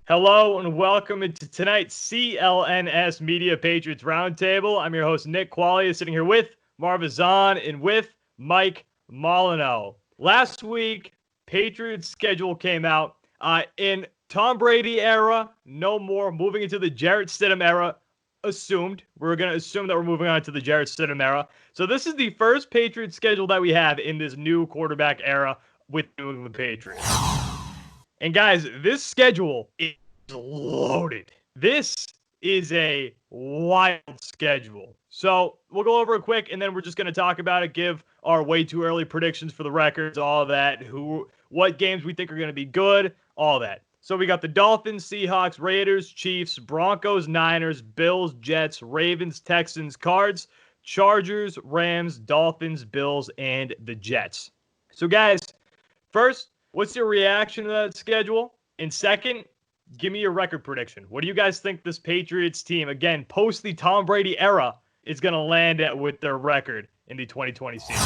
Hello and welcome into tonight's CLNS Media Patriots Roundtable. I'm your host, Nick Qualia, sitting here with Marv and with Mike Molyneux. Last week, Patriots schedule came out. In Tom Brady era, no more. Moving into the Jarrett Stidham era, assumed. We're going to assume that we're moving on to the Jarrett Stidham era. So this is the first Patriots schedule that we have in this new quarterback era with New England Patriots. And guys, this schedule is loaded. This is a wild schedule. So we'll go over it quick, and then we're just going to talk about it, give our way too early predictions for the records, all of that, what games we think are going to be good, all that. So we got the Dolphins, Seahawks, Raiders, Chiefs, Broncos, Niners, Bills, Jets, Ravens, Texans, Cards, Chargers, Rams, Dolphins, Bills, and the Jets. So guys, first, what's your reaction to that schedule? And second, give me your record prediction. What do you guys think this Patriots team, again, post the Tom Brady era, is going to land at with their record in the 2020 season?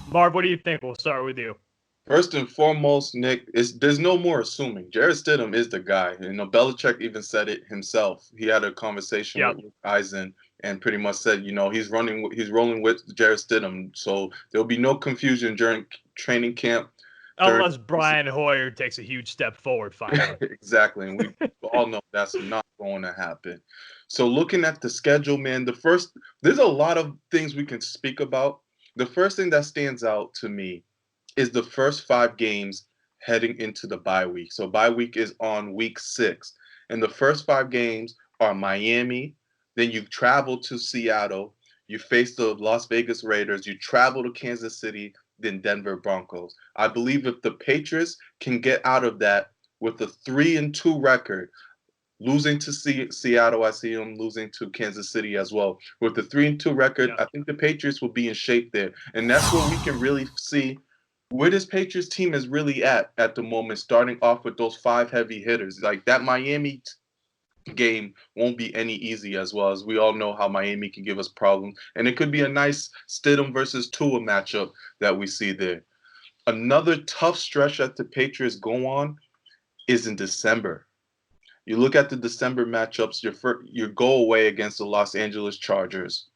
Marv, what do you think? We'll start with you. First and foremost, Nick, there's no more assuming. Jarrett Stidham is the guy. Belichick even said it himself. He had a conversation with Eisen and pretty much said, he's rolling with Jarrett Stidham. So there'll be no confusion during training camp. Unless Brian Hoyer takes a huge step forward finally. Exactly. And we all know that's not going to happen. So looking at the schedule, man, there's a lot of things we can speak about. The first thing that stands out to me is the first 5 games heading into the bye week. So bye week is on week 6. And the first 5 games are Miami. Then you travel to Seattle. You face the Las Vegas Raiders. You travel to Kansas City, then Denver Broncos. I believe if the Patriots can get out of that with a 3-2 record, losing to Seattle, I see them losing to Kansas City as well. With the 3-2 record, I think the Patriots will be in shape there. And that's where we can really see where this Patriots team is really at the moment, starting off with those 5 heavy hitters. Like that Miami game won't be any easy, as well, as we all know how Miami can give us problems. And it could be a nice Stidham versus Tua matchup that we see there. Another tough stretch that the Patriots go on is in December. You look at the December matchups, your go away against the Los Angeles Chargers.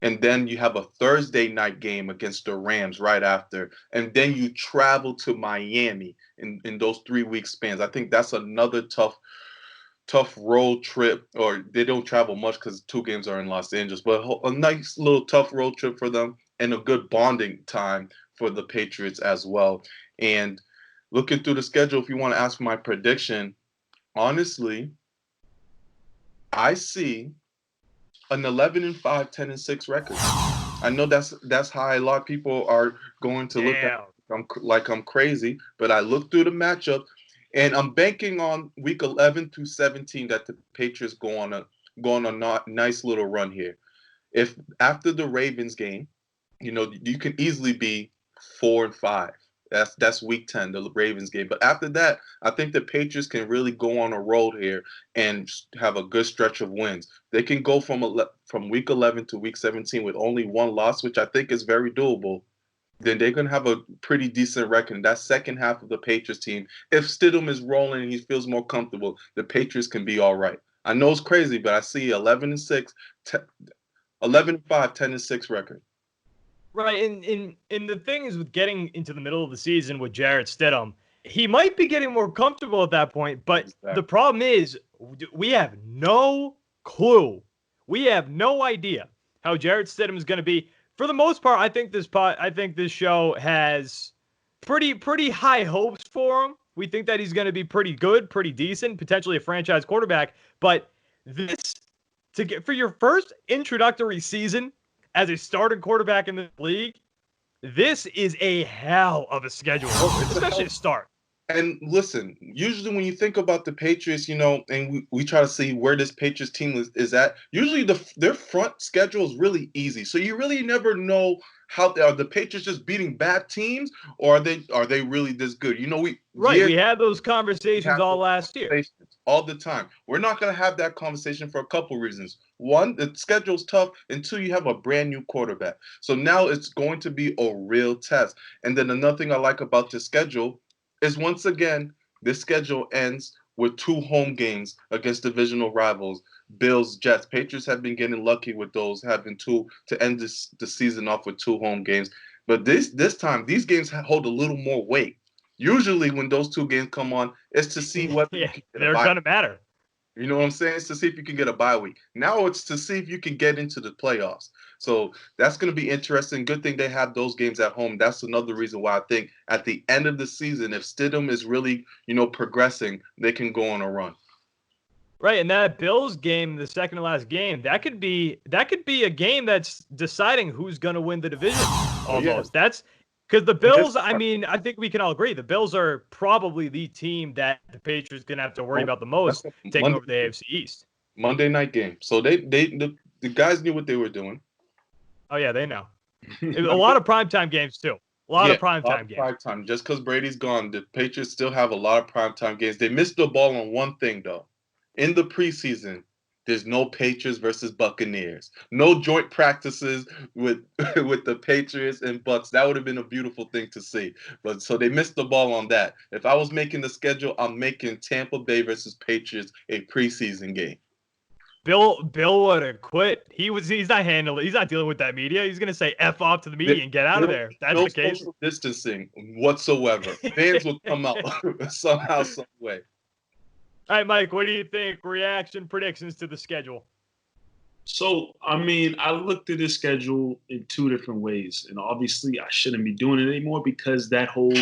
And then you have a Thursday night game against the Rams right after. And then you travel to Miami in those 3-week spans. I think that's another tough road trip. Or they don't travel much because 2 games are in Los Angeles. But a nice little tough road trip for them and a good bonding time for the Patriots as well. And looking through the schedule, if you want to ask for my prediction, honestly, I see an 11-5, 10-6 record. I know that's high. A lot of people are going to look at I'm crazy, but I look through the matchup, and I'm banking on week 11 through 17 that the Patriots go on a nice little run here. If after the Ravens game, you can easily be 4-5. That's week 10, the Ravens game. But after that, I think the Patriots can really go on a road here and have a good stretch of wins. They can go from week 11 to week 17 with only 1 loss, which I think is very doable. Then they're going to have a pretty decent record. And that second half of the Patriots team, if Stidham is rolling and he feels more comfortable, the Patriots can be all right. I know it's crazy, but I see 11-5, 10-6 record. Right, and the thing is with getting into the middle of the season with Jarrett Stidham, he might be getting more comfortable at that point, but the problem is we have no clue. We have no idea how Jarrett Stidham is going to be. For the most part, I think this show has pretty high hopes for him. We think that he's going to be pretty good, pretty decent, potentially a franchise quarterback, but for your first introductory season as a starting quarterback in the league, this is a hell of a schedule, especially to start. And listen, usually when you think about the Patriots, and we try to see where this Patriots team is at, usually their front schedule is really easy. So you really never know how are the Patriots just beating bad teams, or are they really this good? We had those conversations all last year. All the time. We're not going to have that conversation for a couple reasons. 1, the schedule's tough, and 2, you have a brand new quarterback. So now it's going to be a real test. And then another thing I like about this schedule is, once again, this schedule ends with 2 home games against divisional rivals, Bills, Jets. Patriots have been getting lucky with those, having 2 to end the season off with 2 home games. But this time, these games hold a little more weight. Usually, when those 2 games come on, it's to see whether you Yeah, can get a they're bye. gonna matter. You know what I'm saying? It's to see if you can get a bye week. Now it's to see if you can get into the playoffs. So that's going to be interesting. Good thing they have those games at home. That's another reason why I think at the end of the season, if Stidham is really, progressing, they can go on a run. Right, and that Bills game, the second to last game, that could be a game that's deciding who's going to win the division. Almost. Yeah. That's because the Bills. I mean, I think we can all agree the Bills are probably the team that the Patriots going to have to worry about the most taking over the AFC East. Monday night game. So the guys knew what they were doing. Oh yeah, they know. A lot of primetime games too. A lot of primetime games. Primetime. Just because Brady's gone, the Patriots still have a lot of primetime games. They missed the ball on one thing though. In the preseason, there's no Patriots versus Buccaneers. No joint practices with with the Patriots and Bucks. That would have been a beautiful thing to see. But so they missed the ball on that. If I was making the schedule, I'm making Tampa Bay versus Patriots a preseason game. Bill would have quit. He's not handling. He's not dealing with that media. He's gonna say F off to the media and get out of there. That's no the case. Social distancing whatsoever. Fans will come out somehow, some way. All right, Mike, what do you think? Reaction, predictions to the schedule? So, I mean, I looked at this schedule in 2 different ways. And obviously, I shouldn't be doing it anymore because that whole,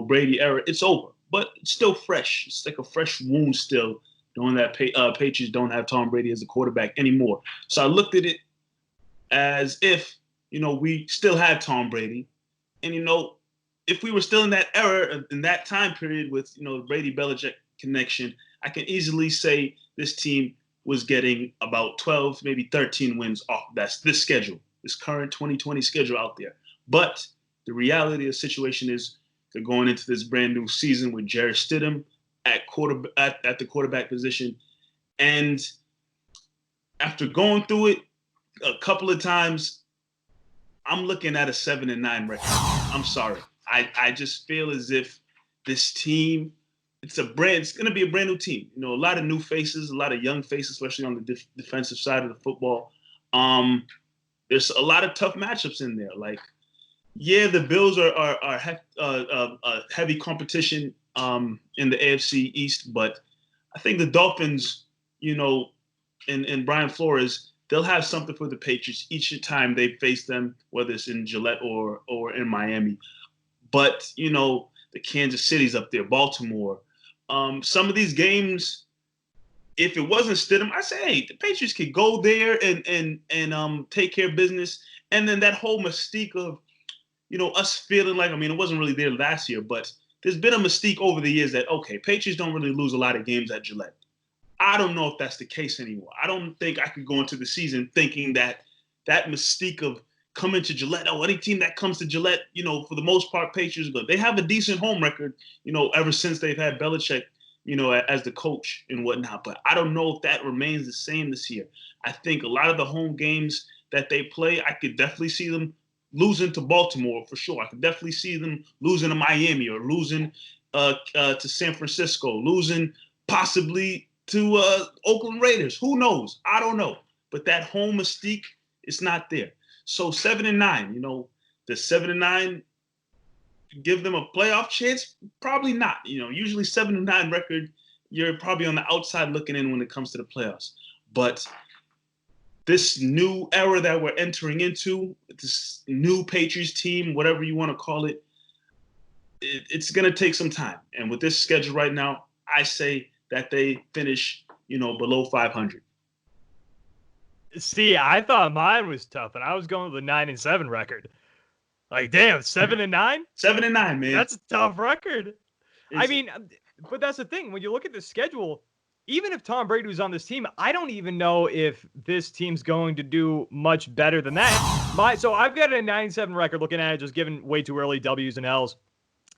Brady era, it's over. But it's still fresh. It's like a fresh wound still, knowing that Patriots don't have Tom Brady as a quarterback anymore. So I looked at it as if, we still had Tom Brady. And, if we were still in that era, in that time period with, the Brady-Belichick connection, I can easily say this team was getting about 12, maybe 13 wins off this schedule, this current 2020 schedule out there. But the reality of the situation is they're going into this brand new season with Jarrett Stidham at the quarterback position. And after going through it a couple of times, I'm looking at a 7-9 record. I'm sorry. I just feel as if this team, it's going to be a brand new team. A lot of new faces, a lot of young faces, especially on the defensive side of the football. There's a lot of tough matchups in there. Like, yeah, the Bills are heavy competition in the AFC East, but I think the Dolphins, and Brian Flores, they'll have something for the Patriots each time they face them, whether it's in Gillette or in Miami. But, the Kansas City's up there, Baltimore. Some of these games, if it wasn't Stidham, I say, hey, the Patriots could go there and take care of business. And then that whole mystique of, us feeling like, it wasn't really there last year, but there's been a mystique over the years that, okay, Patriots don't really lose a lot of games at Gillette. I don't know if that's the case anymore. I don't think I could go into the season thinking that mystique of coming to Gillette, any team that comes to Gillette, for the most part, Patriots, but they have a decent home record, ever since they've had Belichick, as the coach and whatnot. But I don't know if that remains the same this year. I think a lot of the home games that they play, I could definitely see them losing to Baltimore for sure. I could definitely see them losing to Miami or losing to San Francisco, losing possibly to Oakland Raiders. Who knows? I don't know. But that home mystique is not there. So 7-9, the 7-9 give them a playoff chance? Probably not. Usually 7-9 record, you're probably on the outside looking in when it comes to the playoffs. But this new era that we're entering into, this new Patriots team, whatever you want to call it, it's going to take some time. And with this schedule right now, I say that they finish, below 500. See, I thought mine was tough, and I was going with a 9-7 record. Like, damn, 7-9? 7-9, man. That's a tough record. But that's the thing. When you look at the schedule, even if Tom Brady was on this team, I don't even know if this team's going to do much better than that. So I've got a 9-7 record looking at it, just giving way too early W's and L's.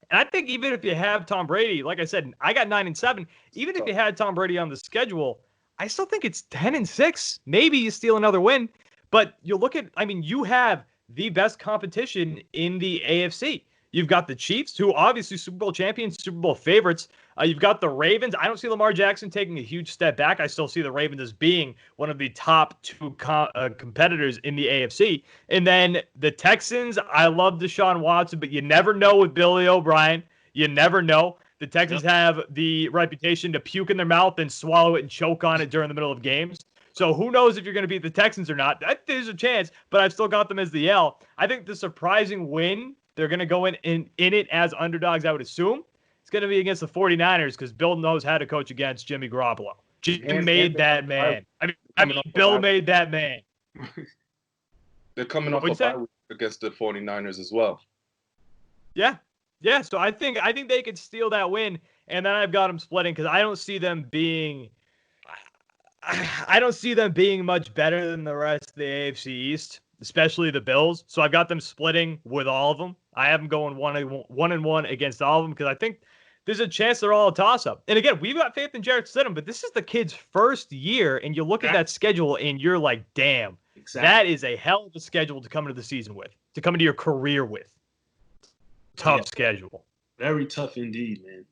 And I think even if you have Tom Brady, like I said, I got 9-7. Even if you had Tom Brady on the schedule, I still think it's 10-6. Maybe you steal another win. But you look at, you have the best competition in the AFC. You've got the Chiefs, who obviously Super Bowl champions, Super Bowl favorites. You've got the Ravens. I don't see Lamar Jackson taking a huge step back. I still see the Ravens as being one of the top two competitors in the AFC. And then the Texans, I love Deshaun Watson, but you never know with Billy O'Brien. You never know. The Texans have the reputation to puke in their mouth and swallow it and choke on it during the middle of games. So who knows if you're going to beat the Texans or not. There's a chance, but I've still got them as the L. I think the surprising win, they're going to go in it as underdogs, I would assume. It's going to be against the 49ers because Bill knows how to coach against Jimmy Garoppolo. Jimmy made that man. I mean, Bill made that man. They're coming off a bye week against the 49ers as well. Yeah. Yeah, so I think they could steal that win, and then I've got them splitting because I don't see them being much better than the rest of the AFC East, especially the Bills. So I've got them splitting with all of them. I have them going 1-1 against all of them because I think there's a chance they're all a toss-up. And again, we've got faith in Jarrett Stidham, but this is the kid's first year, and you look at that schedule, and you're like, damn, that is a hell of a schedule to come into the season with, to come into your career with. Tough schedule. Very tough indeed, man.